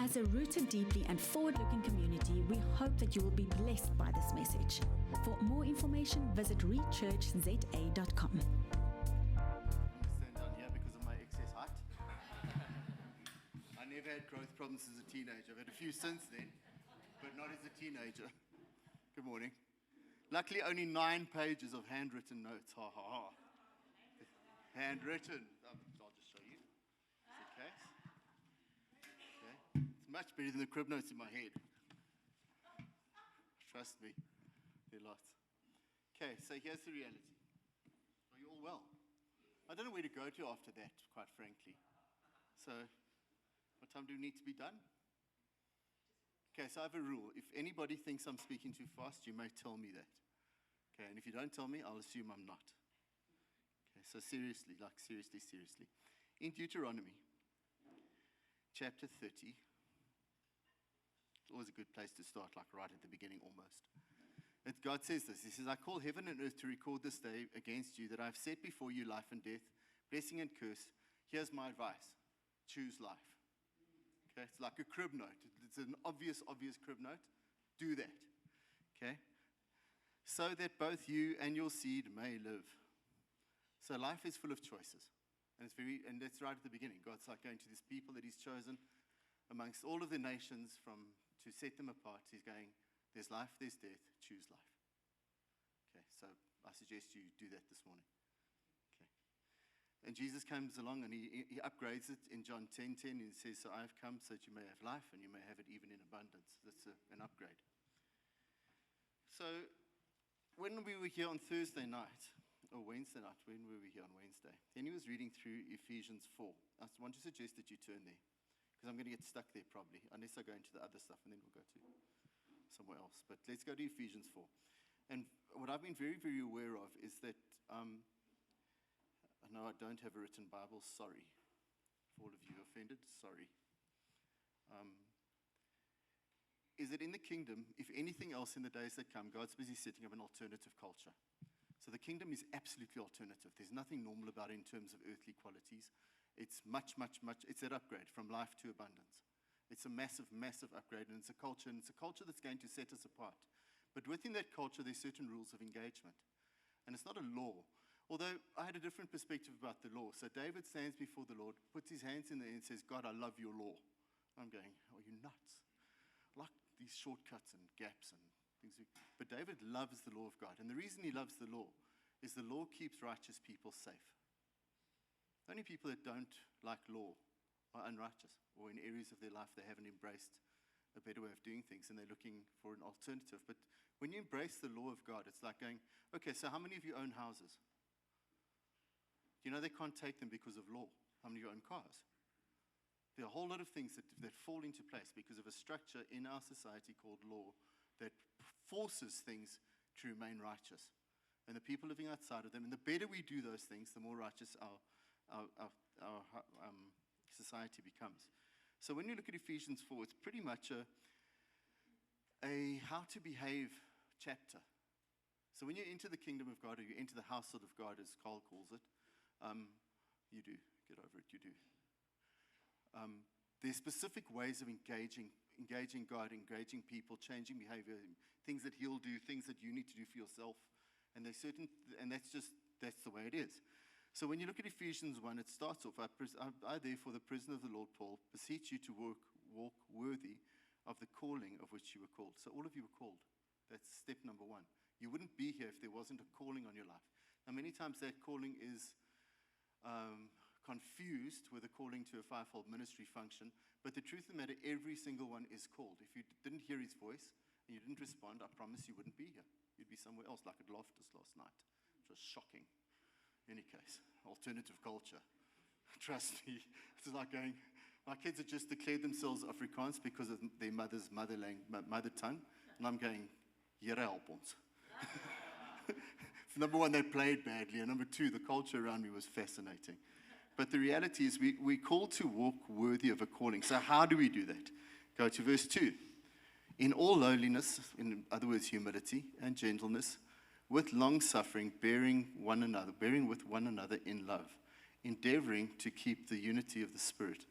As a rooted deeply and forward-looking community, we hope that you will be blessed by this message. For more information, visit rechurchza.com. Stand down here because of my excess height. I never had growth problems as a teenager. I've had a few since then, but not as a teenager. Good morning. Luckily, only 9 pages of handwritten notes. Ha ha ha. Handwritten. I'll just show you. Just in case. Okay. It's much better than the crib notes in my head. Trust me. There are lots. Okay, so here's the reality. Are you all well? I don't know where to go to after that, quite frankly. So, what time do we need to be done? Okay, so I have a rule. If anybody thinks I'm speaking too fast, you may tell me that. Okay, and if you don't tell me, I'll assume I'm not. Okay, so seriously, seriously. In Deuteronomy, chapter 30, it's always a good place to start, like right at the beginning almost. God says this. He says, I call heaven and earth to record this day against you, that I have set before you life and death, blessing and curse. Here's my advice. Choose life. Okay, it's like a crib note. It's an obvious crib note. Do that. Okay? So that both you and your seed may live. So life is full of choices. And that's right at the beginning. God's like going to these people that he's chosen amongst all of the nations to set them apart. He's going, there's life, there's death, choose life. Okay, so I suggest you do that this morning. Okay. And Jesus comes along and he upgrades it in John 10:10, and he says, so I have come so that you may have life and you may have it even in abundance. That's an upgrade. So when we were here on Thursday night, or Wednesday night, when were we here on Wednesday? Then he was reading through Ephesians 4. I want to suggest that you turn there, because I'm going to get stuck there probably, unless I go into the other stuff, and then we'll go to somewhere else. But let's go to Ephesians 4. And what I've been very, very aware of is that, I know I don't have a written Bible, sorry. For all of you offended, sorry. Is that in the kingdom, if anything else in the days that come, God's busy setting up an alternative culture. So the kingdom is absolutely alternative. There's nothing normal about it in terms of earthly qualities. It's much, it's that upgrade from life to abundance. It's a massive, massive upgrade, and it's a culture that's going to set us apart. But within that culture, there's certain rules of engagement. And it's not a law. Although I had a different perspective about the law. So David stands before the Lord, puts his hands in the air and says, God, I love your law. I'm going, are you nuts? I like these shortcuts and gaps and things. But David loves the law of God. And the reason he loves the law is the law keeps righteous people safe. The only people that don't like law are unrighteous, or in areas of their life they haven't embraced a better way of doing things and they're looking for an alternative. But when you embrace the law of God, it's like going, okay, so how many of you own houses? You know they can't take them because of law. How many of you own cars? There are a whole lot of things that fall into place because of a structure in our society called law that forces things to remain righteous. And the people living outside of them, and the better we do those things, the more righteous our society becomes. So when you look at Ephesians 4, it's pretty much a how to behave chapter. So when you enter the kingdom of God, or you enter the household of God, as Carl calls it, you do. Get over it, you do. There's specific ways of engaging God, engaging people, changing behavior, things that he'll do, things that you need to do for yourself. And there's certain, and that's the way it is. So when you look at Ephesians 1, it starts off, I therefore, the prisoner of the Lord Paul, beseech you to walk worthy of the calling of which you were called. So all of you were called. That's step number 1. You wouldn't be here if there wasn't a calling on your life. Now, many times that calling is confused with a calling to a fivefold ministry function, but the truth of the matter, every single one is called. If you didn't hear his voice and you didn't respond, I promise you wouldn't be here. You'd be somewhere else, like at Loftus last night, which was shocking. In any case, alternative culture. Trust me, it's like going, my kids have just declared themselves Afrikaans because of their mother's mother tongue, and I'm going, Here help ons. Number 1, they played badly, and number 2, the culture around me was fascinating. But the reality is we're called to walk worthy of a calling. So how do we do that? Go to verse 2. In all lowliness, in other words, humility and gentleness, with long-suffering, bearing with one another in love, endeavoring to keep the unity of the Spirit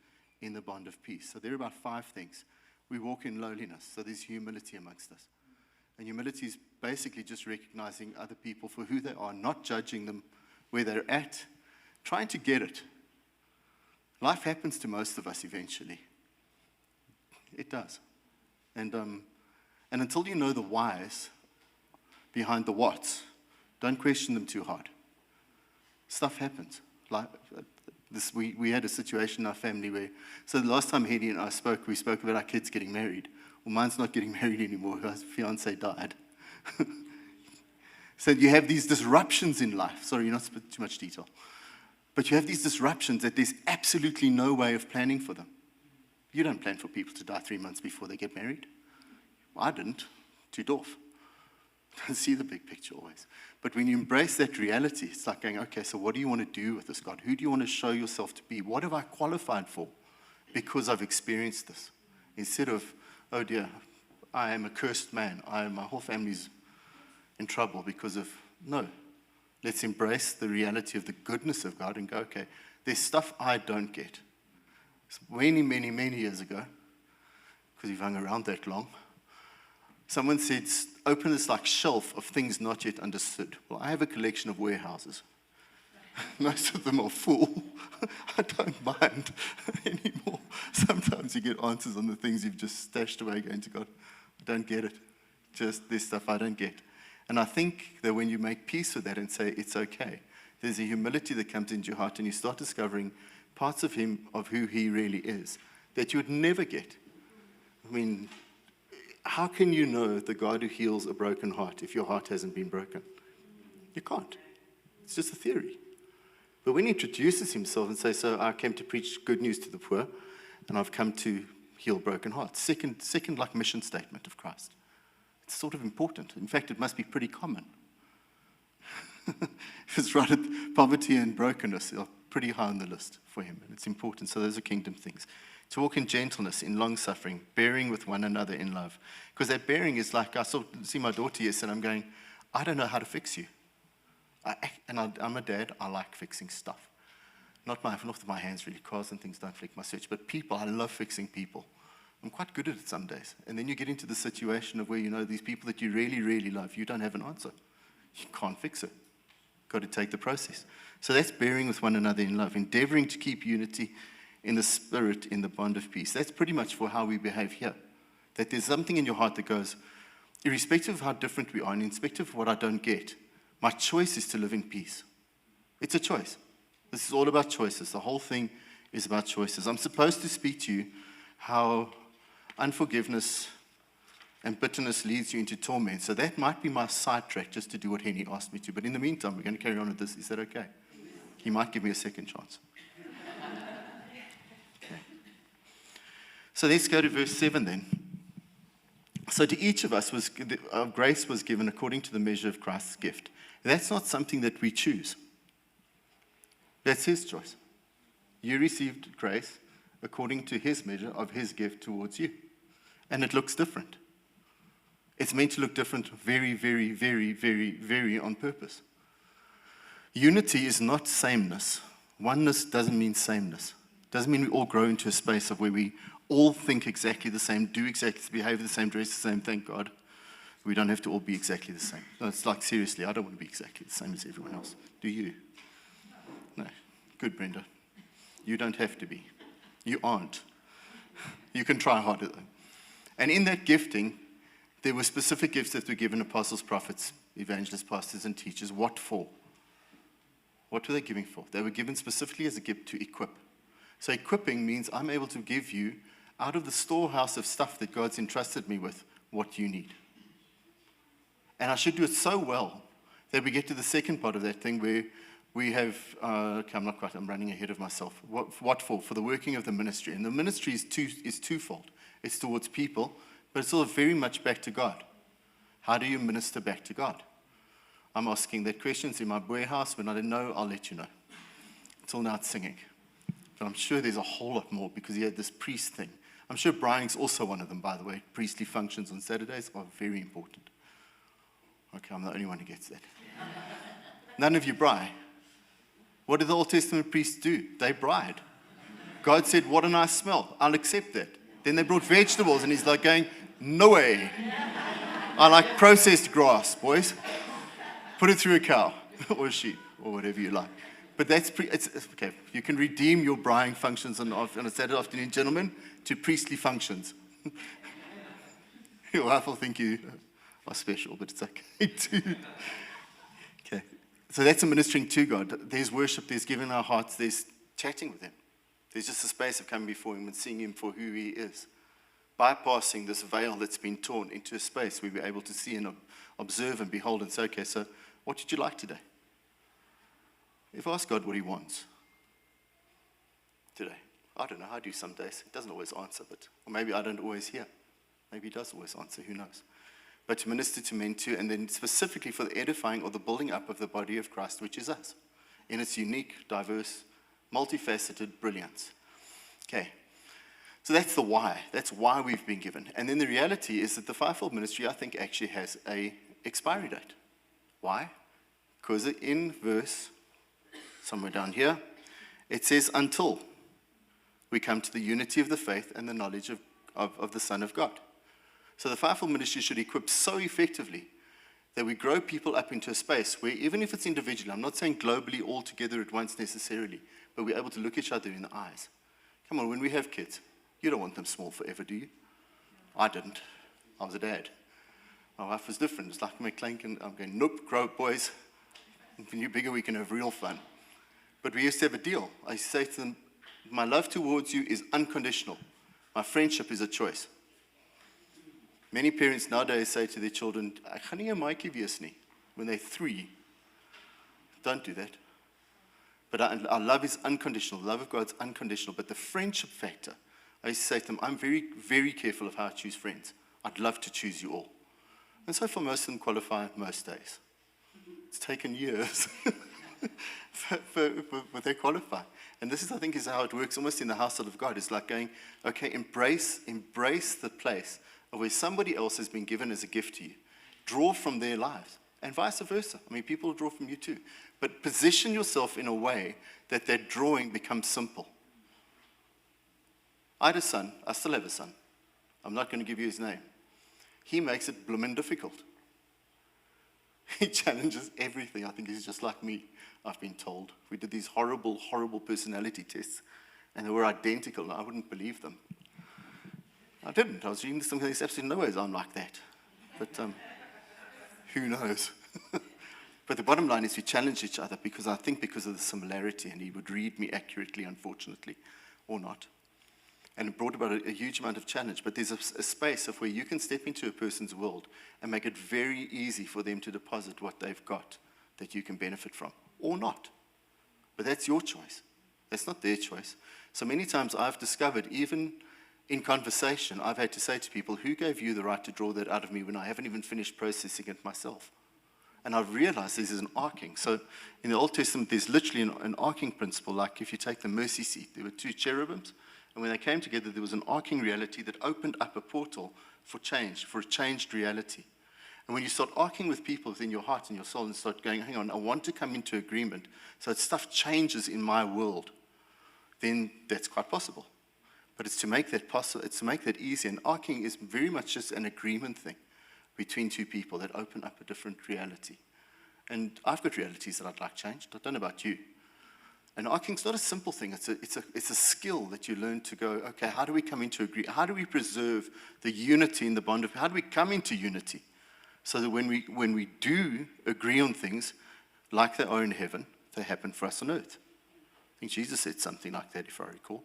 in the bond of peace. So there are about 5 things. We walk in lowliness, so there's humility amongst us. And humility is basically just recognizing other people for who they are, not judging them where they're at, trying to get it. Life happens to most of us eventually. It does. And until you know the whys behind the whats, don't question them too hard. Stuff happens. Like we had a situation in our family where, so the last time Hedy and I spoke, we spoke about our kids getting married. Well, mine's not getting married anymore. Her fiancé died. So you have these disruptions in life. Sorry, not too much detail. But you have these disruptions that there's absolutely no way of planning for them. You don't plan for people to die 3 months before they get married. I didn't. Too doof. Don't see the big picture always. But when you embrace that reality, it's like going, okay, so what do you want to do with this, God? Who do you want to show yourself to be? What have I qualified for? Because I've experienced this. Instead of, oh dear, I am a cursed man. My whole family's in trouble because of, no. Let's embrace the reality of the goodness of God and go, okay, there's stuff I don't get. Many, many, many years ago, because you've hung around that long, someone said, open this like shelf of things not yet understood. Well, I have a collection of warehouses. Most of them are full. I don't mind anymore. Sometimes you get answers on the things you've just stashed away going to God. I don't get it. Just this stuff I don't get. And I think that when you make peace with that and say, it's okay, there's a humility that comes into your heart and you start discovering parts of him, of who he really is, that you would never get. I mean, how can you know the God who heals a broken heart if your heart hasn't been broken? You can't. It's just a theory. But when he introduces himself and says, so I came to preach good news to the poor, and I've come to heal broken hearts. Second like mission statement of Christ. It's sort of important. In fact, it must be pretty common. It's right at poverty and brokenness are pretty high on the list for him, and it's important. So those are kingdom things. To walk in gentleness, in long-suffering, bearing with one another in love. Because that bearing is like, I see my daughter yesterday, and I'm going, I don't know how to fix you. I'm a dad, I like fixing stuff. Not with my hands really, cars and things don't flick my switch, but people, I love fixing people. I'm quite good at it some days. And then you get into the situation of where you know these people that you really, really love, you don't have an answer. You can't fix it. Got to take the process. So that's bearing with one another in love, endeavoring to keep unity in the spirit, in the bond of peace. That's pretty much for how we behave here. That there's something in your heart that goes, irrespective of how different we are, and irrespective of what I don't get, my choice is to live in peace. It's a choice. This is all about choices. The whole thing is about choices. I'm supposed to speak to you how unforgiveness and bitterness leads you into torment. So that might be my sidetrack just to do what Henny asked me to. But in the meantime, we're going to carry on with this. Is that okay? He might give me a second chance. Okay. So let's go to verse 7 then. So to each of us, our grace was given according to the measure of Christ's gift. That's not something that we choose. That's his choice. You received grace according to his measure of his gift towards you. And it looks different. It's meant to look different very, very, very, very, very on purpose. Unity is not sameness. Oneness doesn't mean sameness. Doesn't mean we all grow into a space of where we all think exactly the same, do exactly, behave the same, dress the same, thank God. We don't have to all be exactly the same. No, it's like, seriously, I don't want to be exactly the same as everyone else. Do you? No. Good, Brenda. You don't have to be. You aren't. You can try harder, though. And in that gifting, there were specific gifts that were given apostles, prophets, evangelists, pastors, and teachers. What for? What were they giving for? They were given specifically as a gift to equip. So equipping means I'm able to give you, out of the storehouse of stuff that God's entrusted me with, what you need. And I should do it so well that we get to the second part of that thing where we have, okay, I'm running ahead of myself. What for? For the working of the ministry. And the ministry is twofold. It's towards people, but it's all very much back to God. How do you minister back to God? I'm asking that questions in my warehouse. When I don't know, I'll let you know. Until now, it's singing. But I'm sure there's a whole lot more because he had this priest thing. I'm sure Brian's also one of them, by the way. Priestly functions on Saturdays are very important. Okay, I'm the only one who gets that. None of you bri. What do the Old Testament priests do? They bride. God said, what a nice smell. I'll accept that. Then they brought vegetables, and he's like going, no way. I like processed grass, boys. Put it through a cow or a sheep or whatever you like. But it's okay. You can redeem your braaiing functions on a Saturday afternoon, gentlemen, to priestly functions. Your wife will think you are special, but it's okay too. Okay. So that's a ministering to God. There's worship, there's giving our hearts, there's chatting with Him. There's just a space of coming before Him and seeing Him for who He is. Bypassing this veil that's been torn into a space where we're able to see and observe and behold and say, okay, so what did you like today? If I ask God what He wants today, I don't know, I do some days. He doesn't always answer, or maybe I don't always hear. Maybe He does always answer, who knows? But to minister to men too, and then specifically for the edifying or the building up of the body of Christ, which is us, in its unique, diverse, multifaceted brilliance. Okay, so that's the why. That's why we've been given. And then the reality is that the fivefold ministry, I think, actually has a expiry date. Why? Because in verse, somewhere down here, it says, until we come to the unity of the faith and the knowledge of the Son of God. So the fivefold ministry should equip so effectively that we grow people up into a space where, even if it's individually, I'm not saying globally all together at once necessarily, but we're able to look each other in the eyes. Come on, when we have kids, you don't want them small forever, do you? I didn't. I was a dad. My wife was different. It's like McClank, and I'm going, nope, grow up, boys. When you're bigger, we can have real fun. But we used to have a deal. I used to say to them, my love towards you is unconditional. My friendship is a choice. Many parents nowadays say to their children, "Ek gaan nie 'n maatjie wees nie," when they're 3. Don't do that. But our love is unconditional. The love of God is unconditional. But the friendship factor, I used to say to them, I'm very, very careful of how I choose friends. I'd love to choose you all. And so far, most of them qualify most days. It's taken years, but they qualify. And this is, I think, is how it works almost in the household of God. It's like going, okay, embrace the place of where somebody else has been given as a gift to you. Draw from their lives, and vice versa. I mean, people draw from you too. But position yourself in a way that that drawing becomes simple. I had a son. I still have a son. I'm not going to give you his name. He makes it bloomin' difficult. He challenges everything. I think he's just like me, I've been told. We did these horrible, horrible personality tests, and they were identical, and I wouldn't believe them. I didn't. I was reading something, there's absolutely no ways I'm like that. But who knows? But the bottom line is we challenge each other because I think because of the similarity, and he would read me accurately, unfortunately, or not. And it brought about a huge amount of challenge. But there's a space of where you can step into a person's world and make it very easy for them to deposit what they've got that you can benefit from, or not. But that's your choice. That's not their choice. So many times I've discovered, even in conversation, I've had to say to people, who gave you the right to draw that out of me when I haven't even finished processing it myself? And I've realized this is an arcing. So in the Old Testament, there's literally an arcing principle. Like if you take the mercy seat, there were 2 cherubims. And when they came together, there was an arcing reality that opened up a portal for change, for a changed reality. And when you start arcing with people within your heart and your soul and start going, hang on, I want to come into agreement so that stuff changes in my world, then that's quite possible. But it's to make that possible, it's to make that easy. And arcing is very much just an agreement thing between 2 people that open up a different reality. And I've got realities that I'd like changed. I don't know about you. And arcing's not a simple thing. It's a skill that you learn to go, okay, how do we come into agreement? How do we preserve the unity in the bond of, how do we come into unity? So that when we do agree on things, like they are in heaven, they happen for us on earth. I think Jesus said something like that, if I recall.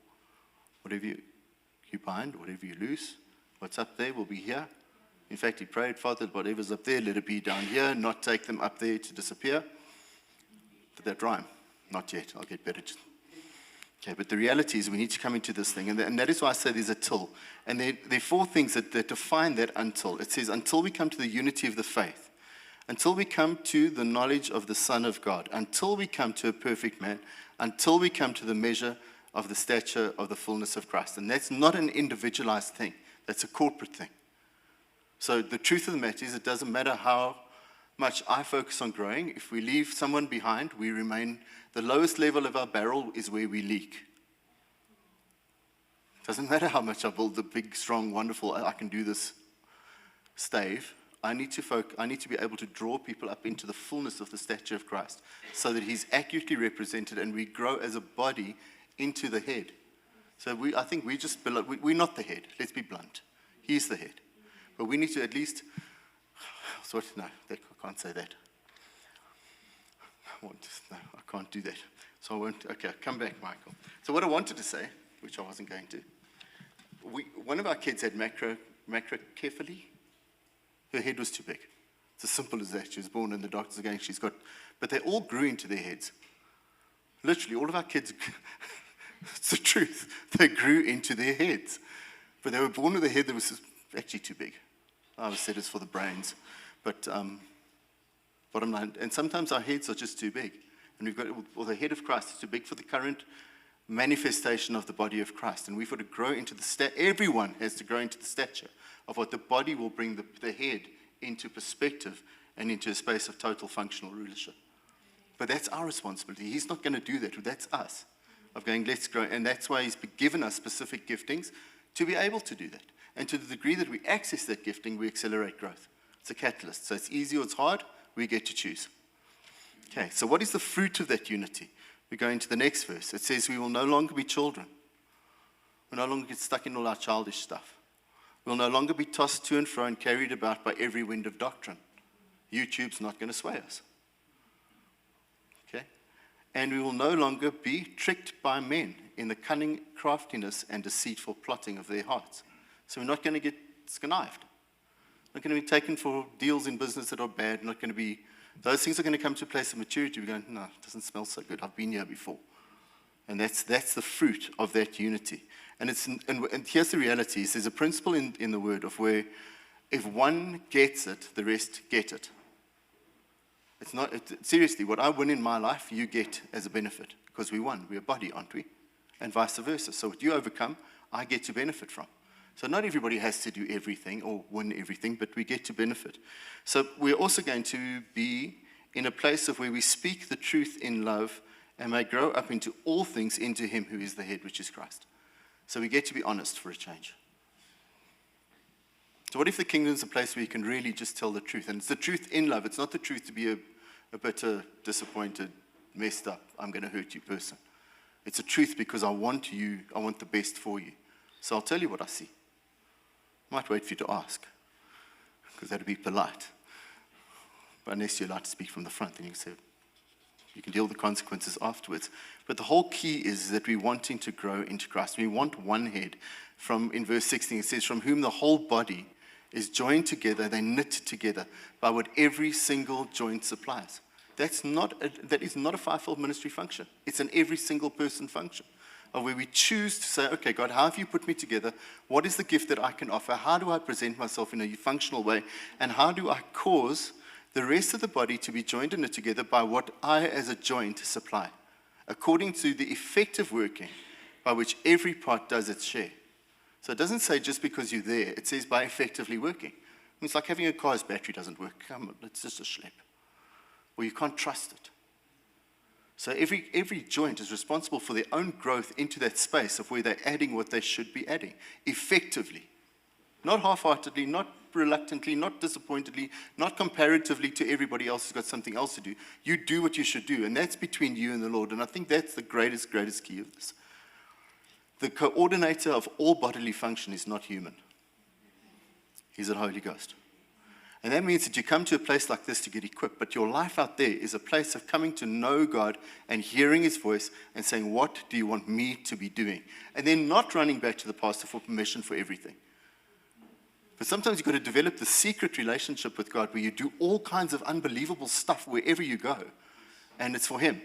Whatever you bind, whatever you loose, what's up there will be here. In fact, he prayed, Father, whatever's up there, let it be down here, not take them up there to disappear. Did that rhyme? Not yet. I'll get better. Okay, but the reality is we need to come into this thing. And that is why I say there's a till. And there are 4 things that define that until. It says, until we come to the unity of the faith. Until we come to the knowledge of the Son of God. Until we come to a perfect man. Until we come to the measure of the stature of the fullness of Christ. And that's not an individualized thing. That's a corporate thing. So the truth of the matter is it doesn't matter how much I focus on growing. If we leave someone behind, we remain, the lowest level of our barrel is where we leak. Doesn't matter how much I build the big, strong, wonderful, I can do this stave. I need to be able to draw people up into the fullness of the stature of Christ so that he's accurately represented and we grow as a body into the head. So I think we're not the head. Let's be blunt. He's the head. But we need to at least, no, I can't say that. I can't do that. So I won't, okay, come back, Michael. So what I wanted to say, which I wasn't going to, one of our kids had macrocephaly. Her head was too big. It's as simple as that. She was born and the doctors are going, but they all grew into their heads. Literally, all of our kids, it's the truth, they grew into their heads. But they were born with a head that was actually too big. I always said it's for the brains. But bottom line, and sometimes our heads are just too big. And the head of Christ is too big for the current manifestation of the body of Christ. And we've got to grow into everyone has to grow into the stature of what the body will bring the head into perspective and into a space of total functional rulership. But that's our responsibility. He's not going to do that. That's us. Of going, let's grow. And that's why he's given us specific giftings to be able to do that. And to the degree that we access that gifting, we accelerate growth. It's a catalyst. So it's easy or it's hard, we get to choose. Okay, so what is the fruit of that unity? We go into the next verse. It says we will no longer be children. We'll no longer get stuck in all our childish stuff. We'll no longer be tossed to and fro and carried about by every wind of doctrine. YouTube's not going to sway us. Okay? And we will no longer be tricked by men in the cunning craftiness and deceitful plotting of their hearts. So we're not going to get connived. Not going to be taken for deals in business that are bad. Not going to be, those things are going to come to a place of maturity. We're going, no, it doesn't smell so good. I've been here before. And that's the fruit of that unity. And here's the reality. There's a principle in the word of where if one gets it, the rest get it. It's not, seriously, what I win in my life, you get as a benefit. Because we won. We're a body, aren't we? And vice versa. So what you overcome, I get to benefit from. So not everybody has to do everything or win everything, but we get to benefit. So we're also going to be in a place of where we speak the truth in love and may grow up into all things into him who is the head, which is Christ. So we get to be honest for a change. So what if the kingdom is a place where you can really just tell the truth? And it's the truth in love. It's not the truth to be a bitter, disappointed, messed up, I'm going to hurt you person. It's a truth because I want the best for you. So I'll tell you what I see. I might wait for you to ask, because that would be polite. But unless you're allowed to speak from the front, then you can say, you can deal with the consequences afterwards. But the whole key is that we're wanting to grow into Christ. We want one head. In verse 16, it says, from whom the whole body is joined together, they knit together by what every single joint supplies. That is not a fivefold ministry function. It's an every single person function. Of where we choose to say, okay, God, how have you put me together? What is the gift that I can offer? How do I present myself in a functional way? And how do I cause the rest of the body to be joined and knit together by what I as a joint supply, according to the effective working by which every part does its share. So it doesn't say just because you're there. It says by effectively working. It's like having a car's battery doesn't work. Come on, it's just a schlep. Or you can't trust it. So every joint is responsible for their own growth into that space of where they're adding what they should be adding, effectively. Not half-heartedly, not reluctantly, not disappointedly, not comparatively to everybody else who's got something else to do. You do what you should do, and that's between you and the Lord. And I think that's the greatest key of this. The coordinator of all bodily function is not human. He's the Holy Ghost. And that means that you come to a place like this to get equipped, but your life out there is a place of coming to know God and hearing his voice and saying, what do you want me to be doing? And then not running back to the pastor for permission for everything. But sometimes you've got to develop the secret relationship with God where you do all kinds of unbelievable stuff wherever you go, and it's for him.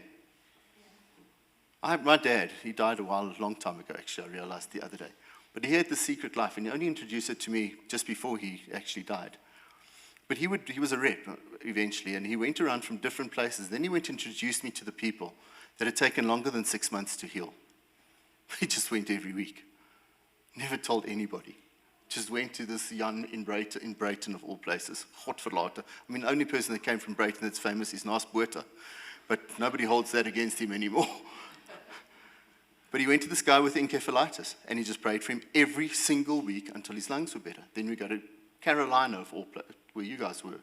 My dad, he died a long time ago, actually, I realized the other day. But he had the secret life, and he only introduced it to me just before he actually died. But he was a rep eventually, and he went around from different places. Then he went and introduced me to the people that had taken longer than 6 months to heal. He just went every week. Never told anybody. Just went to this Jan in Brayton of all places. Godverlaten. I mean, the only person that came from Brayton that's famous is Naas Botha. But nobody holds that against him anymore. But he went to this guy with encephalitis, and he just prayed for him every single week until his lungs were better. Then we go to Carolina, of all places, where you guys were,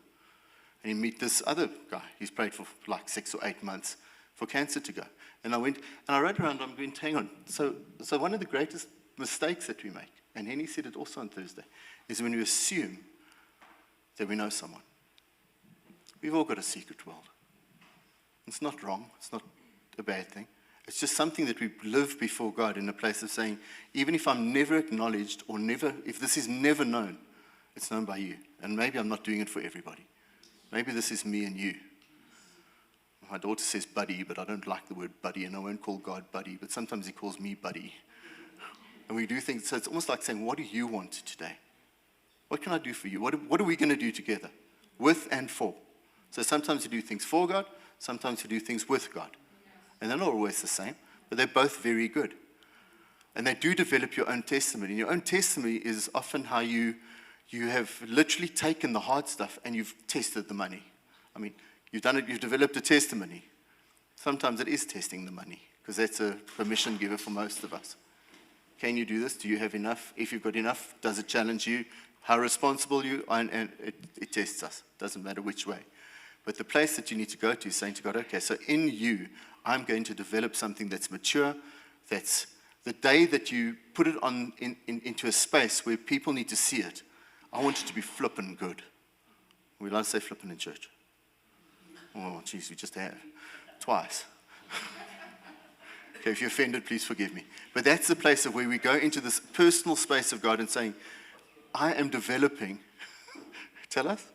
and you meet this other guy. He's prayed for like 6 or 8 months for cancer to go. And I went, and I rode around, I'm going, hang on. So one of the greatest mistakes that we make, and Henny said it also on Thursday, is when we assume that we know someone. We've all got a secret world. It's not wrong. It's not a bad thing. It's just something that we live before God in a place of saying, even if I'm never acknowledged or never, if this is never known, it's known by you. And maybe I'm not doing it for everybody. Maybe this is me and you. My daughter says buddy, but I don't like the word buddy, and I won't call God buddy, but sometimes he calls me buddy. And we do things, so it's almost like saying, what do you want today? What can I do for you? What are we going to do together? With and for. So sometimes you do things for God, sometimes you do things with God. And they're not always the same, but they're both very good. And they do develop your own testimony. And your own testimony is often how you have literally taken the hard stuff and you've tested the money. I mean, you've done it, you've developed a testimony. Sometimes it is testing the money, because that's a permission giver for most of us. Can you do this? Do you have enough? If you've got enough, does it challenge you? How responsible you are? And it tests us. Doesn't matter which way. But the place that you need to go to is saying to God, okay, so in you, I'm going to develop something that's mature, that's the day that you put it on into a space where people need to see it, I want it to be flippin' good. We allowed to say flippin' in church? Oh, geez, we just have. Twice. Okay, if you're offended, please forgive me. But that's the place of where we go into this personal space of God and saying, I am developing. Tell us.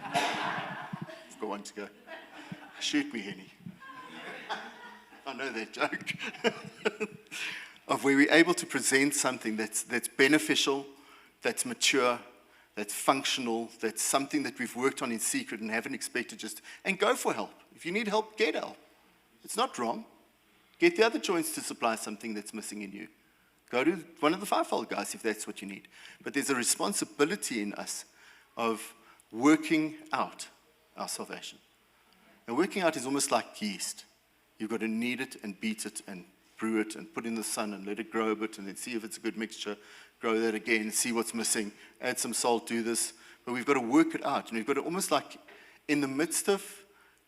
I've got one to go. Shoot me, Henny. I know that joke. Of where we're able to present something that's beneficial, that's mature, that's functional, that's something that we've worked on in secret and haven't expected and go for help. If you need help, get help. It's not wrong. Get the other joints to supply something that's missing in you. Go to one of the fivefold guys if that's what you need. But there's a responsibility in us of working out our salvation. And working out is almost like yeast. You've got to knead it and beat it and brew it and put in the sun and let it grow a bit and then see if it's a good mixture, grow that again, see what's missing, add some salt, do this. But we've got to work it out. And we've got to almost like in the midst of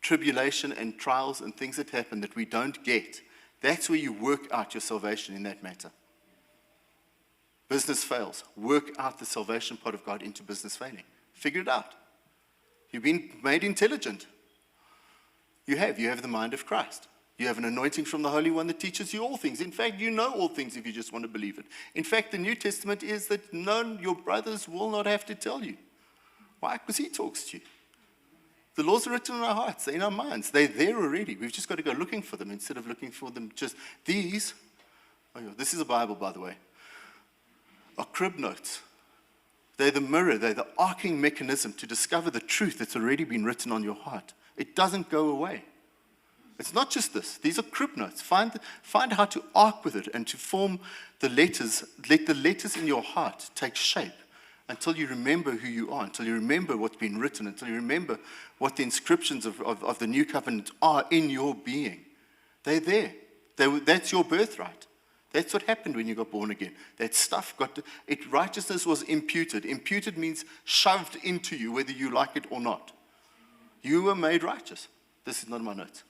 tribulation and trials and things that happen that we don't get, that's where you work out your salvation in that matter. Business fails. Work out the salvation part of God into business failing. Figure it out. You've been made intelligent. You have the mind of Christ. You have an anointing from the Holy One that teaches you all things. In fact, you know all things if you just want to believe it. In fact, the New Testament is that none, your brothers will not have to tell you. Why? Because he talks to you. The laws are written in our hearts. They're in our minds. They're there already. We've just got to go looking for them instead of looking for them just these. Oh yeah, this is a Bible, by the way. Are crib notes. They're the mirror. They're the arcing mechanism to discover the truth that's already been written on your heart. It doesn't go away. It's not just this. These are crib notes. Find how to arc with it and to form the letters. Let the letters in your heart take shape until you remember who you are, until you remember what's been written, until you remember what the inscriptions of the new covenant are in your being. They're there. That's your birthright. That's what happened when you got born again. That stuff righteousness was imputed. Imputed means shoved into you, whether you like it or not. You were made righteous. This is not in my notes.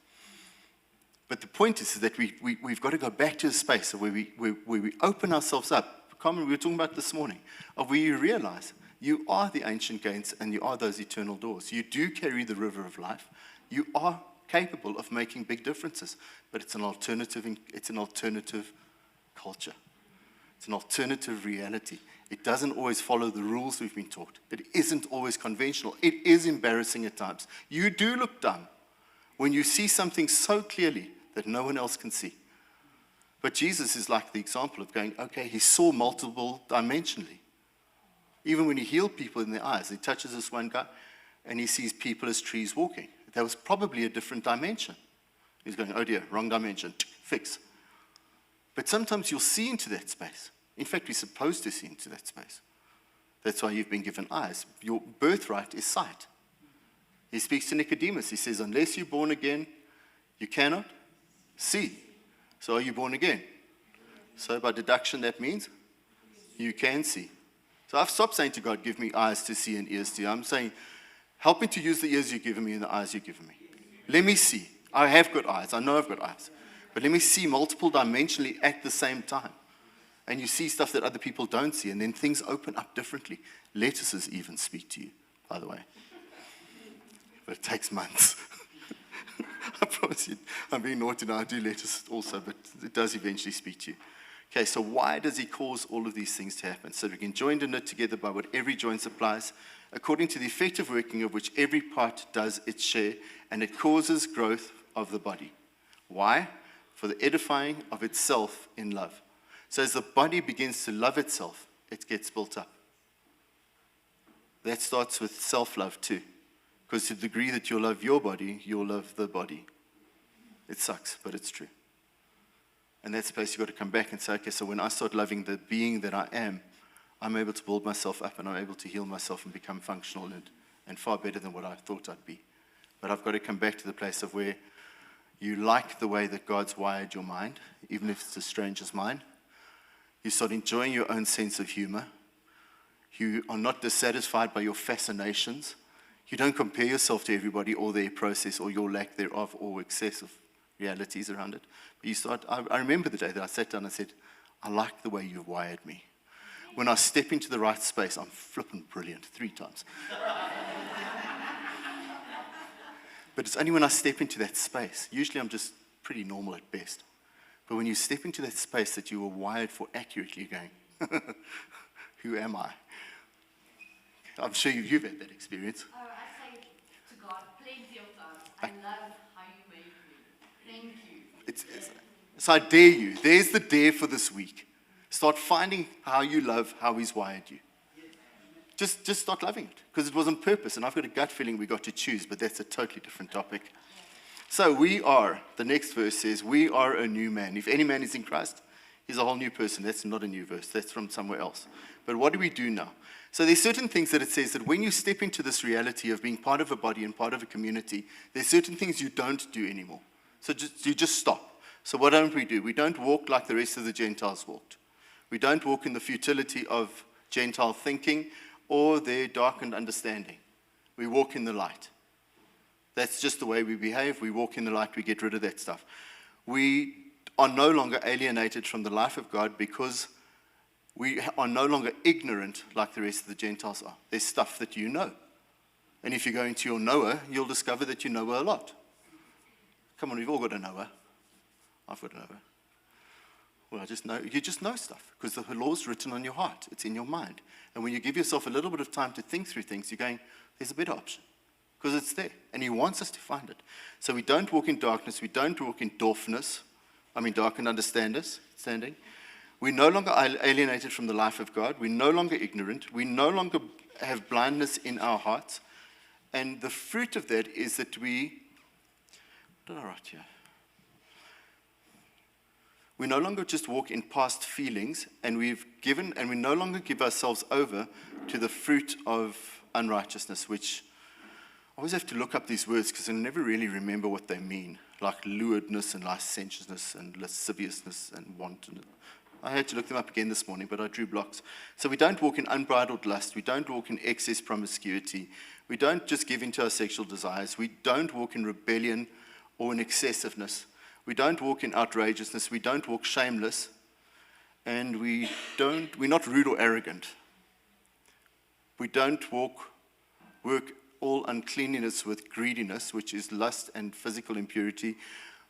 But the point is that we've got to go back to a space where we open ourselves up. Carmen, we were talking about this morning, of where you realize you are the ancient gates and you are those eternal doors. You do carry the river of life. You are capable of making big differences. But it's an alternative culture. It's an alternative reality. It doesn't always follow the rules we've been taught. It isn't always conventional. It is embarrassing at times. You do look dumb when you see something so clearly that no one else can see. But Jesus is like the example of going, okay, he saw multiple dimensionally. Even when he healed people in their eyes, he touches this one guy and he sees people as trees walking. That was probably a different dimension. He's going, oh dear, wrong dimension, fix. But sometimes you'll see into that space. In fact, we're supposed to see into that space. That's why you've been given eyes. Your birthright is sight. He speaks to Nicodemus. He says, unless you're born again, you cannot see. So are you born again? So by deduction, that means you can see. So I've stopped saying to God, give me eyes to see and ears to hear. I'm saying, help me to use the ears you've given me and the eyes you've given me. Let me see. I have got eyes. I know I've got eyes. But let me see multiple dimensionally at the same time. And you see stuff that other people don't see, and then things open up differently. Lettuces even speak to you, by the way. But it takes months. I promise you, I'm being naughty now. I do lettuce also, but it does eventually speak to you. Okay, so why does he cause all of these things to happen? So we can join and knit together by what every joint supplies, according to the effective working of which every part does its share, and it causes growth of the body. Why? For the edifying of itself in love. So as the body begins to love itself, it gets built up. That starts with self-love too. Because to the degree that you'll love your body, you'll love the body. It sucks, but it's true. And that's the place you've got to come back and say, okay, so when I start loving the being that I am, I'm able to build myself up and I'm able to heal myself and become functional and far better than what I thought I'd be. But I've got to come back to the place of where you like the way that God's wired your mind, even if it's a stranger's mind. You start enjoying your own sense of humor. You are not dissatisfied by your fascinations. You don't compare yourself to everybody or their process or your lack thereof or excessive realities around it. But you start, I remember the day that I sat down and said, I like the way you've wired me. When I step into the right space, I'm flipping brilliant 3 times. But it's only when I step into that space, usually I'm just pretty normal at best. But when you step into that space that you were wired for accurately, you're going, who am I? I'm sure you've had that experience. Oh, I say to God plenty of times, I love how you made me. Thank you. So I dare you. There's the dare for this week. Start finding how you love how he's wired you. Just start loving it, because it was on purpose, and I've got a gut feeling we got to choose, but that's a totally different topic. So we are, the next verse says, we are a new man. If any man is in Christ, he's a whole new person. That's not a new verse. That's from somewhere else. But what do we do now? So there's certain things that it says that when you step into this reality of being part of a body and part of a community, there's certain things you don't do anymore. So you just stop. So what don't we do? We don't walk like the rest of the Gentiles walked. We don't walk in the futility of Gentile thinking or their darkened understanding. We walk in the light. That's just the way we behave. We walk in the light. We get rid of that stuff. We are no longer alienated from the life of God because we are no longer ignorant like the rest of the Gentiles are. There's stuff that you know. And if you go into your knower, you'll discover that you know a lot. Come on, we've all got a knower. I've got a knower. Well, I just know. You just know stuff because the law's written on your heart. It's in your mind. And when you give yourself a little bit of time to think through things, you're going, there's a better option. Because it's there. And he wants us to find it. So we don't walk in darkness. We don't walk in darkness. Darkened understanding. We're no longer alienated from the life of God. We're no longer ignorant. We no longer have blindness in our hearts. And the fruit of that is that we, what did I write here? We no longer just walk in past feelings, and we no longer give ourselves over to the fruit of unrighteousness, which I always have to look up these words because I never really remember what they mean, like lewdness and licentiousness and lasciviousness and wantonness. I had to look them up again this morning, but I drew blocks. So we don't walk in unbridled lust. We don't walk in excess promiscuity. We don't just give in to our sexual desires. We don't walk in rebellion or in excessiveness. We don't walk in outrageousness. We don't walk shameless. And we're not rude or arrogant. We don't work all uncleanliness with greediness, which is lust and physical impurity,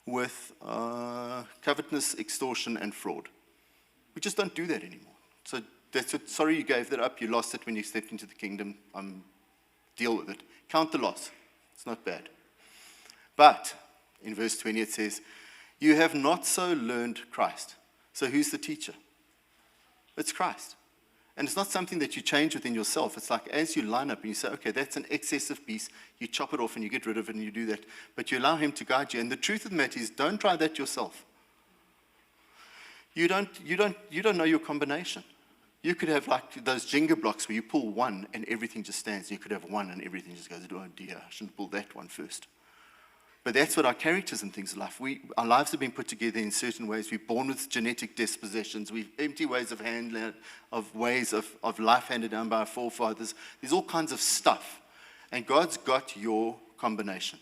with covetousness, extortion, and fraud. We just don't do that anymore. So that's it. Sorry you gave that up. You lost it when you stepped into the kingdom. Deal with it. Count the loss. It's not bad. But in verse 20 it says, you have not so learned Christ. So who's the teacher? It's Christ. And it's not something that you change within yourself. It's like as you line up and you say, okay, that's an excessive piece, you chop it off and you get rid of it and you do that. But you allow him to guide you. And the truth of the matter is, don't try that yourself. You don't know your combination. You could have like those Jenga blocks where you pull one and everything just stands. You could have one and everything just goes, oh dear, I shouldn't pull that one first. But that's what our characters and things are like. Our lives have been put together in certain ways. We're born with genetic dispositions. We've empty ways of handling, ways of life handed down by our forefathers. There's all kinds of stuff. And God's got your combination.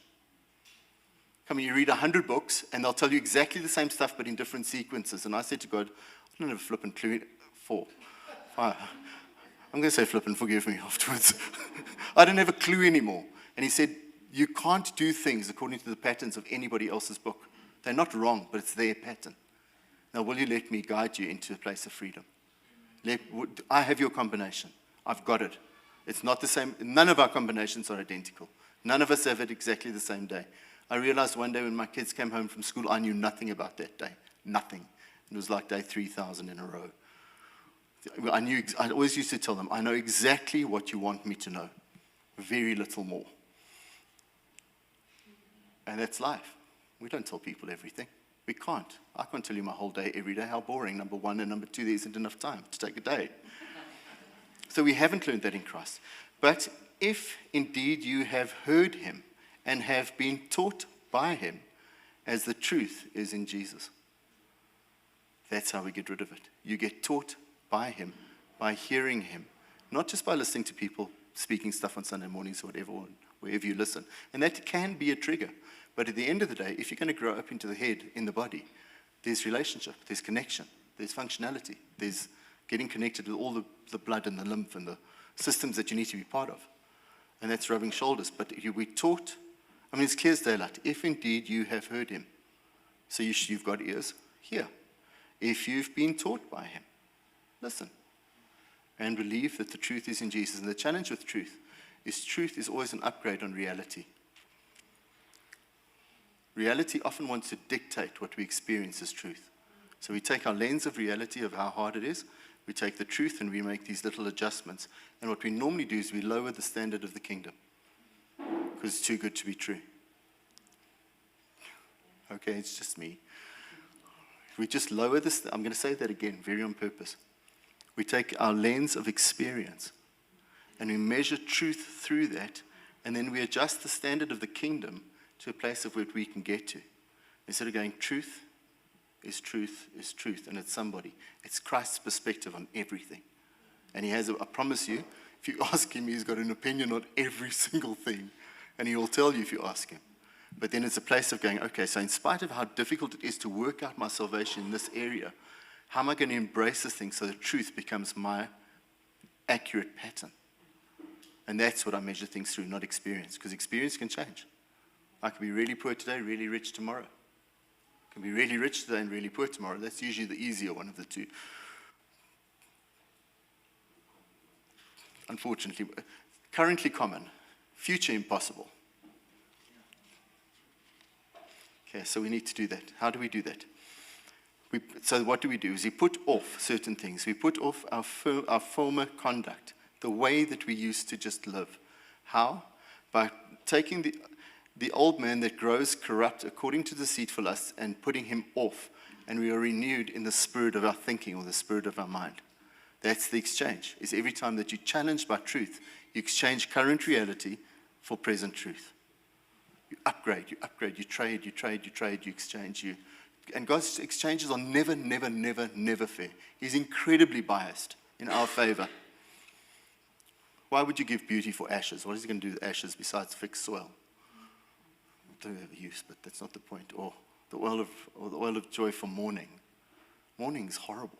Come on, you read 100 books, and they'll tell you exactly the same stuff, but in different sequences. And I said to God, I don't have a flippin' clue. 4, 5. I'm going to say flippin', forgive me afterwards. I don't have a clue anymore. And he said, you can't do things according to the patterns of anybody else's book. They're not wrong, but it's their pattern. Now, will you let me guide you into a place of freedom? I have your combination. I've got it. It's not the same. None of our combinations are identical. None of us have it exactly the same day. I realized one day when my kids came home from school, I knew nothing about that day. Nothing. It was like day 3,000 in a row. I always used to tell them, I know exactly what you want me to know. Very little more. And that's life. We don't tell people everything. We can't. I can't tell you my whole day every day. How boring, number one. And number two, there isn't enough time to take a day. So we haven't learned that in Christ. But if indeed you have heard him and have been taught by him, as the truth is in Jesus, that's how we get rid of it. You get taught by him, by hearing him, not just by listening to people speaking stuff on Sunday mornings or whatever, or wherever you listen. And that can be a trigger. But at the end of the day, if you're going to grow up into the head in the body, there's relationship, there's connection, there's functionality, there's getting connected with all the blood and the lymph and the systems that you need to be part of. And that's rubbing shoulders. But we're taught, it's clear as daylight, if indeed you have heard him. So you've got ears, hear. If you've been taught by him, listen. And believe that the truth is in Jesus. And the challenge with truth is always an upgrade on reality. Reality often wants to dictate what we experience as truth. So we take our lens of reality of how hard it is, we take the truth and we make these little adjustments. And what we normally do is we lower the standard of the kingdom because it's too good to be true. Okay, it's just me. If we just lower this, I'm going to say that again, very on purpose. We take our lens of experience and we measure truth through that, and then we adjust the standard of the kingdom to a place of where we can get to. Instead of going, truth is truth is truth, and it's somebody. It's Christ's perspective on everything. And he has, I promise you, if you ask him, he's got an opinion on every single thing. And he will tell you if you ask him. But then it's a place of going, okay, so in spite of how difficult it is to work out my salvation in this area, how am I going to embrace this thing so that truth becomes my accurate pattern? And that's what I measure things through, not experience, because experience can change. I can be really poor today, really rich tomorrow. I can be really rich today and really poor tomorrow. That's usually the easier one of the two. Unfortunately, currently common, future impossible. Okay, so we need to do that. How do we do that? So what do? Is we put off certain things. We put off our former conduct, the way that we used to just live. How? By taking the old man that grows corrupt according to deceitful lusts and putting him off, and we are renewed in the spirit of our thinking or the spirit of our mind. That's the exchange. Is every time that you're challenged by truth, you exchange current reality for present truth. You upgrade, you trade, you exchange, and God's exchanges are never, never, never, never fair. He's incredibly biased in our favor. Why would you give beauty for ashes? What is he going to do with ashes besides fix soil? Don't have a use, but that's not the point. Or the oil of joy for mourning. Mourning is horrible.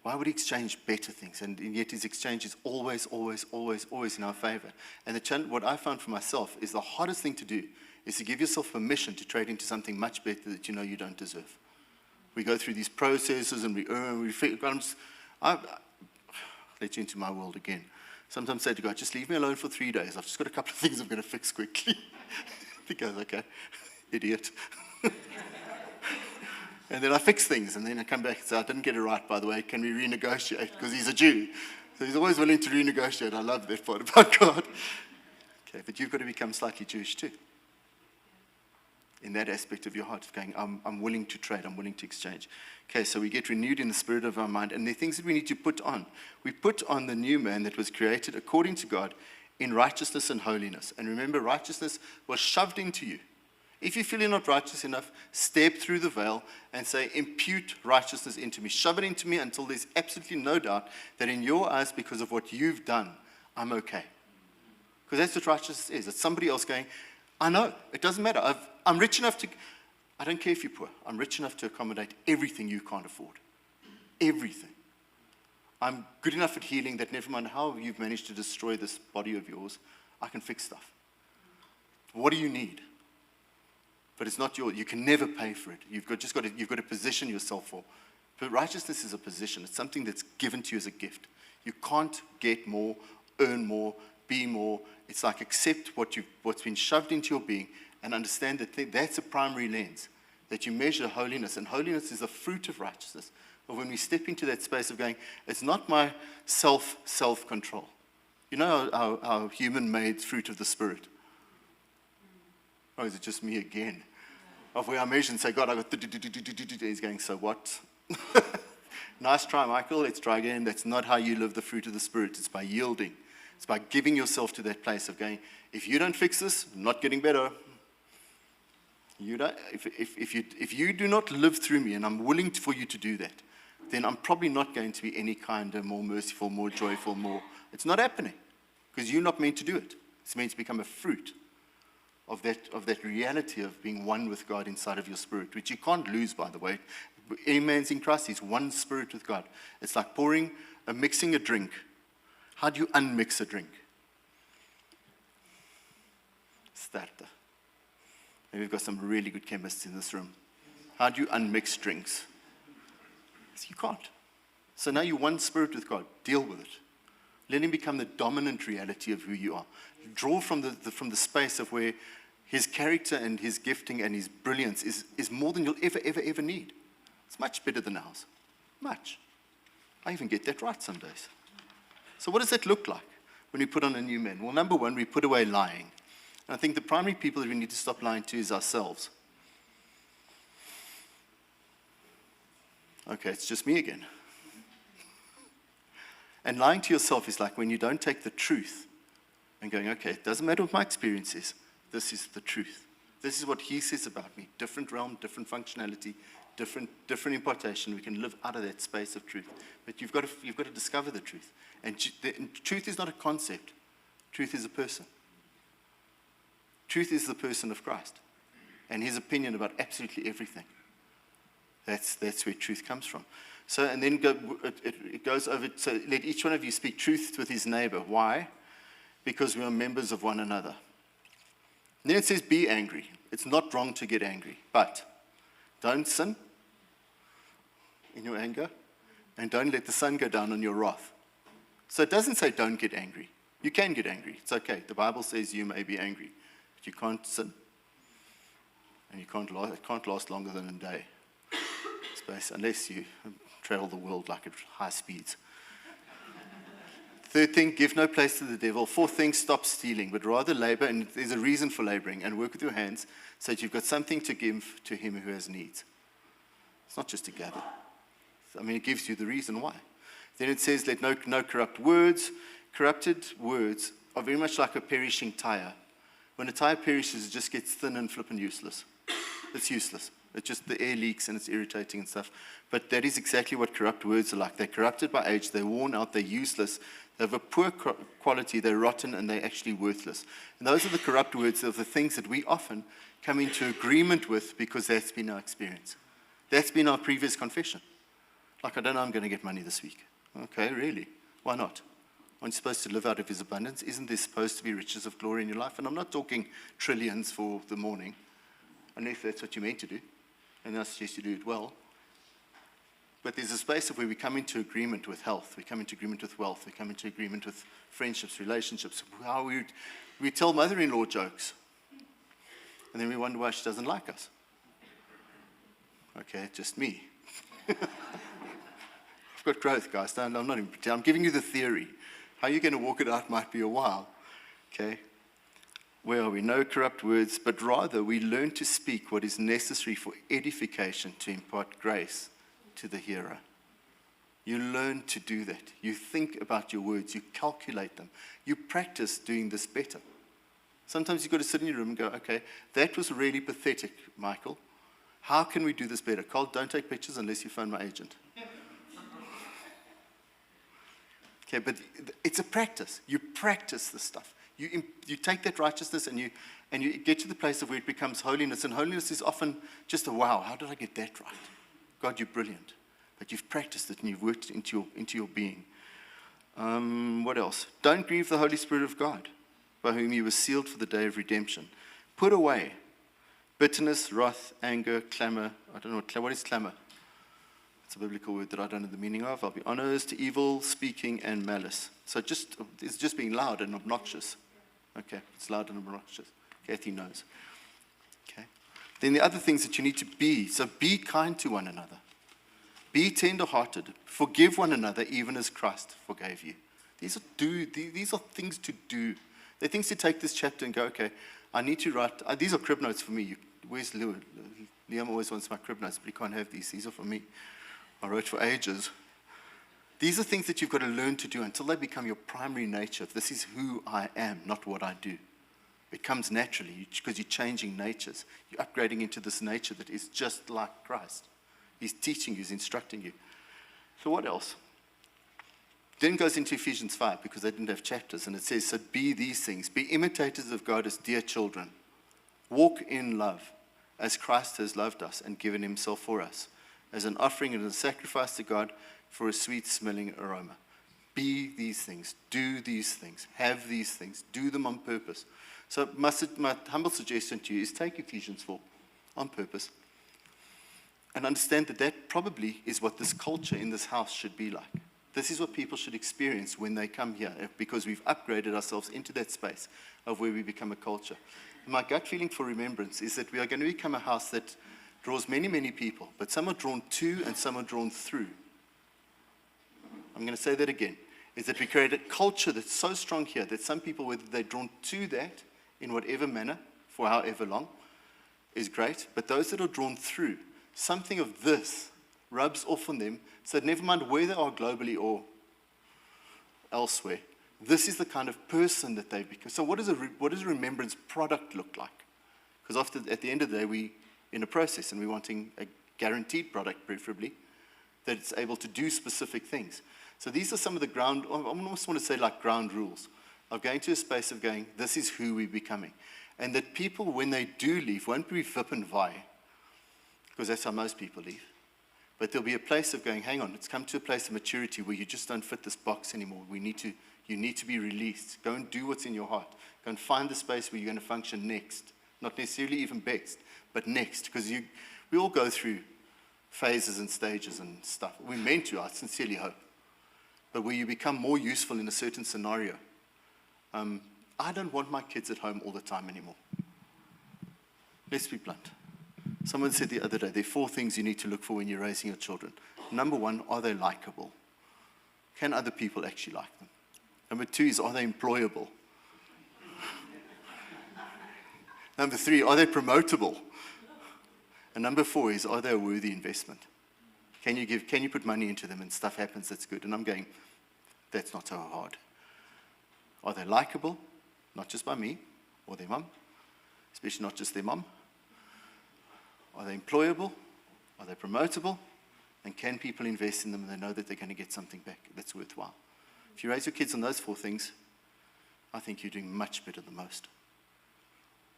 Why would he exchange better things? And yet his exchange is always, always, always, always in our favor. And what I found for myself is the hardest thing to do is to give yourself permission to trade into something much better that you know you don't deserve. We go through these processes and we earn, we feel, I'll let you into my world again. Sometimes I say to God, just leave me alone for 3 days. I've just got a couple of things I'm going to fix quickly. He goes, okay, idiot. And then I fix things, and then I come back and say, I didn't get it right, by the way. Can we renegotiate? Because he's a Jew. So he's always willing to renegotiate. I love that part about God. Okay, but you've got to become slightly Jewish too. In that aspect of your heart, of going, I'm willing to trade, I'm willing to exchange. Okay, so we get renewed in the spirit of our mind, and the things that we need to put on. We put on the new man that was created according to God in righteousness and holiness. And remember, righteousness was shoved into you. If you feel you're not righteous enough, step through the veil and say, impute righteousness into me. Shove it into me until there's absolutely no doubt that in your eyes, because of what you've done, I'm okay. Because that's what righteousness is. It's somebody else going, I know, it doesn't matter. I'm rich enough to, I don't care if you're poor. I'm rich enough to accommodate everything you can't afford. Everything. I'm good enough at healing that never mind how you've managed to destroy this body of yours, I can fix stuff. What do you need? But it's not yours. You can never pay for it. You've got to position yourself for. But righteousness is a position. It's something that's given to you as a gift. You can't get more, earn more, be more. It's like accept what's been shoved into your being and understand that that's a primary lens, that you measure holiness. And holiness is a fruit of righteousness. But when we step into that space of going, it's not my self-control. You know our human-made fruit of the Spirit? Or is it just me again? Of where I measure and say, God, I got he's going, so what? Nice try, Michael. Let's try again. That's not how you live the fruit of the Spirit. It's by yielding. It's by giving yourself to that place of going, if you don't fix this, I'm not getting better. You don't, if you do not live through me, and I'm willing for you to do that, then I'm probably not going to be any kinder, more merciful, more joyful, more. It's not happening because you're not meant to do it. It's meant to become a fruit of that reality of being one with God inside of your spirit, which you can't lose, by the way. Any man's in Christ, he's one spirit with God. It's like mixing a drink. How do you unmix a drink? Starter. Maybe we've got some really good chemists in this room. How do you unmix drinks? You can't. So now you're one spirit with God. Deal with it. Let him become the dominant reality of who you are. Draw from the space of where his character and his gifting and his brilliance is more than you'll ever need. It's much better than ours. Much. I even get that right some days. So what does that look like when we put on a new man? Well, number one, we put away lying. And I think the primary people that we need to stop lying to is ourselves. Okay, it's just me again. And lying to yourself is like when you don't take the truth and going, okay, it doesn't matter what my experience is. This is the truth. This is what he says about me. Different realm, different functionality, different impartation. We can live out of that space of truth. But you've got to discover the truth. And truth is not a concept. Truth is a person. Truth is the person of Christ and his opinion about absolutely everything. That's where truth comes from. So, and then it goes over, so let each one of you speak truth with his neighbor. Why? Because we are members of one another. And then it says, be angry. It's not wrong to get angry, but don't sin in your anger, and don't let the sun go down on your wrath. So it doesn't say don't get angry. You can get angry. It's okay. The Bible says you may be angry, but you can't sin. And it can't last longer than a day. Space, unless you travel the world like at high speeds. Third thing, give no place to the devil. Fourth thing, stop stealing, but rather labor, and there's a reason for laboring, and work with your hands so that you've got something to give to him who has needs. It's not just to gather. I mean, it gives you the reason why. Then it says, let no corrupt words. Corrupted words are very much like a perishing tire. When a tire perishes, it just gets thin and flippin' useless. It's useless. It's just the air leaks and it's irritating and stuff. But that is exactly what corrupt words are like. They're corrupted by age, they're worn out, they're useless, they have a poor quality, they're rotten, and they're actually worthless. And those are the corrupt words of the things that we often come into agreement with because that's been our experience. That's been our previous confession. Like, I don't know, I'm going to get money this week. Okay, really? Why not? Aren't you supposed to live out of his abundance? Isn't there supposed to be riches of glory in your life? And I'm not talking trillions for the morning, unless that's what you're meant to do. And I suggest you do it well. But there's a space of where we come into agreement with health, we come into agreement with wealth, we come into agreement with friendships, relationships, how we tell mother-in-law jokes. And then we wonder why she doesn't like us. Okay, just me. I've got growth, guys. I'm not even pretending. I'm giving you the theory. How you're going to walk it out might be a while. Okay? Where are we? No corrupt words, but rather we learn to speak what is necessary for edification to impart grace to the hearer. You learn to do that. You think about your words. You calculate them. You practice doing this better. Sometimes you've got to sit in your room and go, okay, that was really pathetic, Michael. How can we do this better? Carl, don't take pictures unless you phone my agent. Okay, but it's a practice. You practice this stuff. You take that righteousness and you get to the place of where it becomes holiness. And holiness is often just a wow, how did I get that right? God, you're brilliant. But you've practiced it and you've worked it into your being. What else? Don't grieve the Holy Spirit of God, by whom you were sealed for the day of redemption. Put away bitterness, wrath, anger, clamor. I don't know, what is clamor? It's a biblical word that I don't know the meaning of. I'll be honest, evil, speaking, and malice. So it's just being loud and obnoxious. Okay, it's loud and obnoxious. Kathy knows. Okay. Then the other things that you need to be. So be kind to one another. Be tender-hearted. Forgive one another, even as Christ forgave you. These are things to do. They're things to take this chapter and go, okay, I need to write. These are crib notes for me. Where's Liam? Liam always wants my crib notes, but he can't have these. These are for me. I wrote for ages. These are things that you've got to learn to do until they become your primary nature. This is who I am, not what I do. It comes naturally because you're changing natures. You're upgrading into this nature that is just like Christ. He's teaching you, he's instructing you. So what else? Then goes into Ephesians 5 because they didn't have chapters. And it says, so be these things. Be imitators of God as dear children. Walk in love as Christ has loved us and given himself for us, as an offering and a sacrifice to God for a sweet-smelling aroma. Be these things. Do these things. Have these things. Do them on purpose. So my humble suggestion to you is take Ephesians 4 on purpose and understand that that probably is what this culture in this house should be like. This is what people should experience when they come here, because we've upgraded ourselves into that space of where we become a culture. My gut feeling for remembrance is that we are going to become a house that draws many, many people, but some are drawn to and some are drawn through. I'm going to say that again, is that we create a culture that's so strong here that some people, whether they're drawn to that in whatever manner, for however long, is great, but those that are drawn through, something of this rubs off on them, so that never mind where they are globally or elsewhere, this is the kind of person that they become. So what does a remembrance product look like? Because at the end of the day, we're in a process and we're wanting a guaranteed product, preferably, that it's able to do specific things. So these are some of the I almost want to say like ground rules of going to a space of going, this is who we're becoming. And that people, when they do leave, won't be flip and vie, because that's how most people leave. But there'll be a place of going, hang on, it's come to a place of maturity where you just don't fit this box anymore. You need to be released. Go and do what's in your heart. Go and find the space where you're going to function next. Not necessarily even best, but next. Because we all go through phases and stages and stuff. We're meant to, I sincerely hope. But where you become more useful in a certain scenario. I don't want my kids at home all the time anymore. Let's be blunt. Someone said the other day, there are 4 things you need to look for when you're raising your children. Number 1, are they likable? Can other people actually like them? Number 2 is, are they employable? Number 3, are they promotable? And number 4 is, are they a worthy investment? Can you put money into them and stuff happens that's good? And I'm going, that's not so hard. Are they likable? Not just by me or their mum, especially not just their mum. Are they employable? Are they promotable? And can people invest in them and they know that they're going to get something back that's worthwhile? If you raise your kids on those 4 things, I think you're doing much better than most.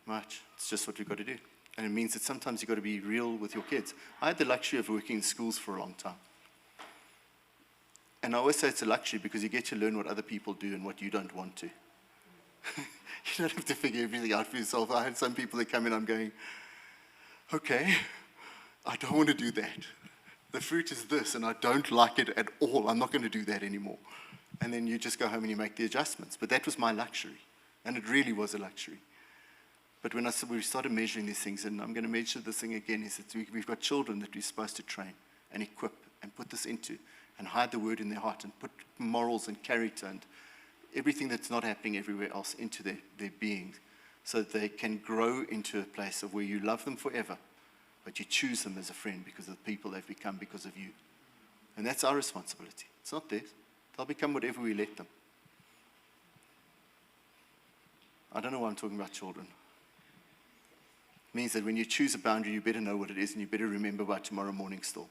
Much. It's just what we've got to do. And it means that sometimes you've got to be real with your kids. I had the luxury of working in schools for a long time. And I always say it's a luxury because you get to learn what other people do and what you don't want to. You don't have to figure everything out for yourself. I had some people that come in, I'm going, okay, I don't want to do that. The fruit is this, and I don't like it at all. I'm not going to do that anymore. And then you just go home and you make the adjustments. But that was my luxury, and it really was a luxury. But when we started measuring these things, and I'm going to measure this thing again, is that we've got children that we're supposed to train and equip and put this into and hide the word in their heart and put morals and character and everything that's not happening everywhere else into their beings so that they can grow into a place of where you love them forever, but you choose them as a friend because of the people they've become because of you. And that's our responsibility. It's not theirs. They'll become whatever we let them. I don't know why I'm talking about children. It means that when you choose a boundary, you better know what it is, and you better remember by tomorrow morning still.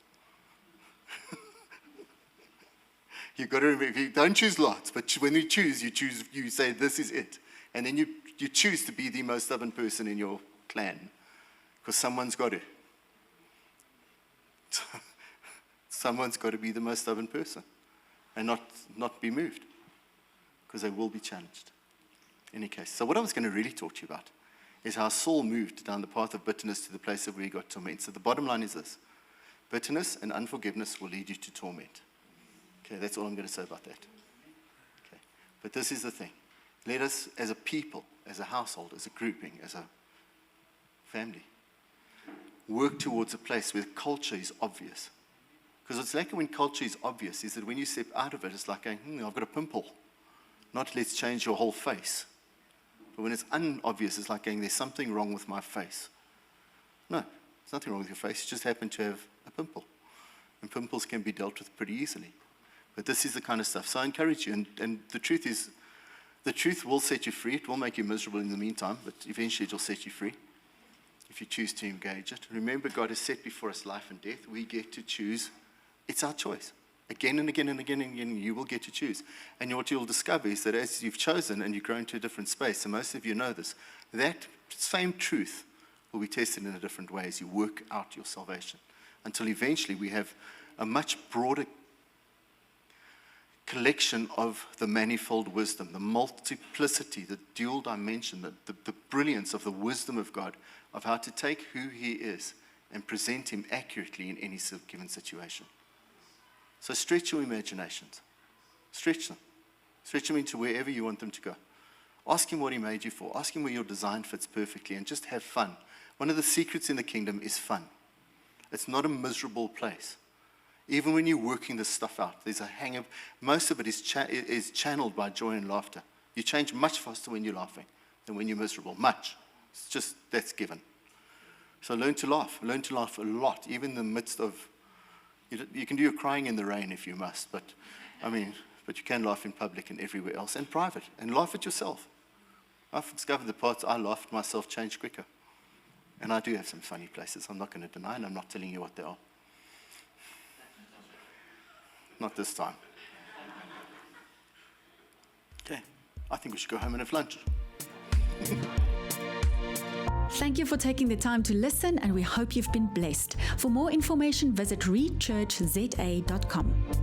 You've got to remember, you don't choose lots, but when you choose, you say, this is it. And then you choose to be the most stubborn person in your clan, because someone's got to. Someone's got to be the most stubborn person and not be moved, because they will be challenged. In any case, so what I was going to really talk to you about is how Saul moved down the path of bitterness to the place of where he got torment. So the bottom line is this: bitterness and unforgiveness will lead you to torment. Okay, that's all I'm going to say about that. Okay, but this is the thing. Let us, as a people, as a household, as a grouping, as a family, work towards a place where culture is obvious. Because what's like when culture is obvious is that when you step out of it, it's like going, I've got a pimple. Not let's change your whole face. But when it's unobvious, it's like going, there's something wrong with my face. No, there's nothing wrong with your face. You just happen to have a pimple. And pimples can be dealt with pretty easily. But this is the kind of stuff. So I encourage you. And the truth is, the truth will set you free. It will make you miserable in the meantime, but eventually it will set you free if you choose to engage it. Remember, God has set before us life and death. We get to choose. It's our choice. Again and again and again and again, you will get to choose. And what you'll discover is that as you've chosen and you grow into a different space, and most of you know this, that same truth will be tested in a different way as you work out your salvation. Until eventually we have a much broader collection of the manifold wisdom, the multiplicity, the dual dimension, the brilliance of the wisdom of God, of how to take who he is and present him accurately in any given situation. So stretch your imaginations. Stretch them. Stretch them into wherever you want them to go. Ask him what he made you for. Ask him where your design fits perfectly, and just have fun. One of the secrets in the kingdom is fun. It's not a miserable place. Even when you're working this stuff out, there's a hang of, most of it is channeled by joy and laughter. You change much faster when you're laughing than when you're miserable. Much. It's just, that's given. So learn to laugh. Learn to laugh a lot, even in the midst of, you can do your crying in the rain if you must, but you can laugh in public and everywhere else, and private, and laugh at yourself. I've discovered the parts I laugh at myself change quicker. And I do have some funny places. I'm not going to deny, and I'm not telling you what they are. Not this time. Okay, I think we should go home and have lunch. Thank you for taking the time to listen, and we hope you've been blessed. For more information, visit rechurchza.com.